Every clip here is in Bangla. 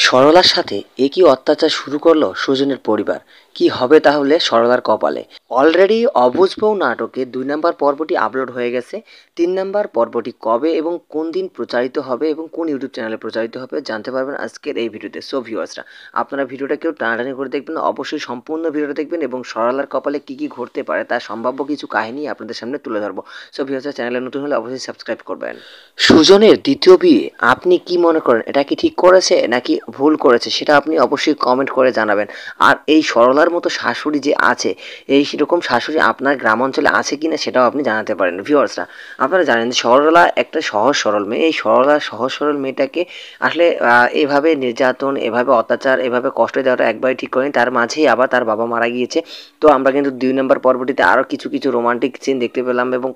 সরলার সাথে একই অত্যাচার শুরু করলো সুজনের পরিবার। কি হবে তাহলে সরলার কপালে? অলরেডি অবুঝ বউ নাটকে ২ নম্বর পর্বটি আপলোড হয়ে গেছে। ৩ নম্বর পর্বটি কবে এবং কোন দিন প্রচারিত হবে এবং কোন ইউটিউব চ্যানেলে প্রচারিত হবে জানতে পারবেন আজকের এই ভিডিওতে। সো ভিউয়ার্সরা, আপনারা ভিডিওটা কেউ টানাটানি করে দেখবেন না, অবশ্যই সম্পূর্ণ ভিডিওটা দেখবেন এবং সরলার কপালে কী কী ঘটতে পারে তার সম্ভাব্য কিছু কাহিনী আপনাদের সামনে তুলে ধরবো। সো ভিউয়ার্সরা, চ্যানেলে নতুন হলে অবশ্যই সাবস্ক্রাইব করবেন। সুজনের দ্বিতীয় বিয়ে আপনি কি মনে করেন, এটা কি ঠিক করেছে নাকি ভুল করেছে, সেটা আপনি অবশ্যই কমেন্ট করে জানাবেন। আর এই সরলার মতো শাশুড়ি যে আছে, এই সেরকম শাশুড়ি আপনার গ্রাম অঞ্চলে আছে কিনা সেটাও আপনি জানাতে পারেন। ভিউয়ার্সরা, আপনারা জানেন যে সরলা একটা সহজ সরল মেয়ে। এই সরলা সহজ সরল মেয়েটাকে আসলে এভাবে নির্যাতন, এভাবে অত্যাচার, এভাবে কষ্ট দেওয়াটা একবারই ঠিক করেনি। তার মাঝেই আবার তার বাবা মারা গিয়েছে। তো আমরা কিন্তু ২ নম্বর পর্বটিতে আরও কিছু কিছু রোমান্টিক সিন দেখতে পেলাম এবং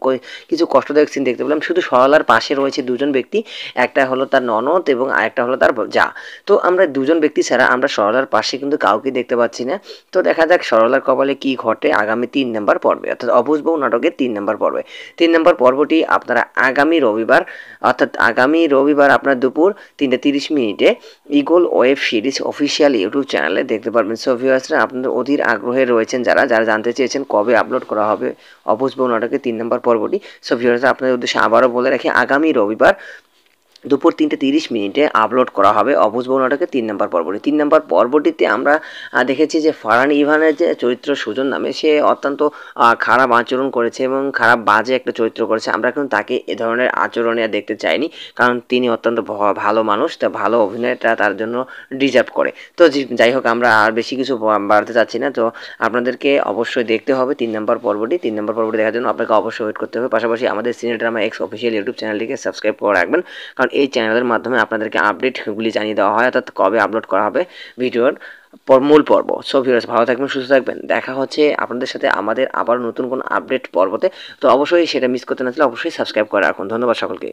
কিছু কষ্টদায়ক সিন দেখতে পেলাম। শুধু সরলার পাশে রয়েছে দুজন ব্যক্তি, একটা হলো তার ননদ এবং আরেকটা হলো তার যা। তো আমরা দুজন ব্যক্তি ছাড়া আমরা সরলার পাশে কিন্তু কাউকে দেখতে পাচ্ছি না। তো দেখা যাক সরলার কপালে কি ঘটে আগামী ৩ নম্বর পর্বে, অর্থাৎ অবুঝ বউ নাটকের ৩ নম্বর পর্বে। ৩ নম্বর পর্বটি আপনারা আগামী রবিবার, অর্থাৎ আগামী রবিবার আপনার দুপুর ৩টা ৩০ মিনিটে eagle web series official YouTube চ্যানেলে দেখতে পারবেন। সো ভিউয়ার্সরা, আপনাদের অধীর আগ্রহে রয়েছেন যারা যারা জানতে চেয়েছেন কবে আপলোড করা হবে অবুঝ বউ নাটকের ৩ নম্বর পর্বটি। সো ভিউয়ার্সরা, আপনাদের উদ্দেশ্যে আবারও বলে রাখি, আগামী রবিবার দুপুর ৩টা ৩০ মিনিটে আপলোড করা হবে অবুঝ বউ নাটকের ৩ নম্বর পর্বটি। ৩ নম্বর পর্বটিতে আমরা দেখেছি যে ফারহান ইভানের যে চরিত্র সুজন নামে, সে অত্যন্ত খারাপ আচরণ করেছে এবং খারাপ বাজে একটা চরিত্র করেছে। আমরা কিন্তু তাকে এ ধরনের আচরণে আর দেখতে চাইনি, কারণ তিনি অত্যন্ত ভালো মানুষ, তা ভালো অভিনয়টা তার জন্য ডিজার্ভ করে। তো যাই হোক, আমরা আর বেশি কিছু বাড়াতে চাচ্ছি না। তো আপনাদেরকে অবশ্যই দেখতে হবে ৩ নম্বর পর্বটি। 3 নম্বর পর্বটি দেখার জন্য আপনাকে অবশ্যই ওয়েট করতে হবে। পাশাপাশি আমাদের সিনে ড্রামা এক্স অফিসিয়াল ইউটিউব চ্যানেলটিকে সাবস্ক্রাইব করে রাখবেন, কারণ এই চ্যানেলের মাধ্যমে আপনাদেরকে আপডেটগুলি জানিয়ে দেওয়া হয়, অর্থাৎ কবে আপলোড করা হবে ভিডিওর মূল পর্ব। সো ভিউয়ার্স, ভালো থাকবেন, সুস্থ থাকবেন। দেখা হচ্ছে আপনাদের সাথে আমাদের আবার নতুন কোনো আপডেট পর্বতে। তো অবশ্যই সেটা মিস করতে না চাইলে অবশ্যই সাবস্ক্রাইব করে রাখুন। ধন্যবাদ সকলকে।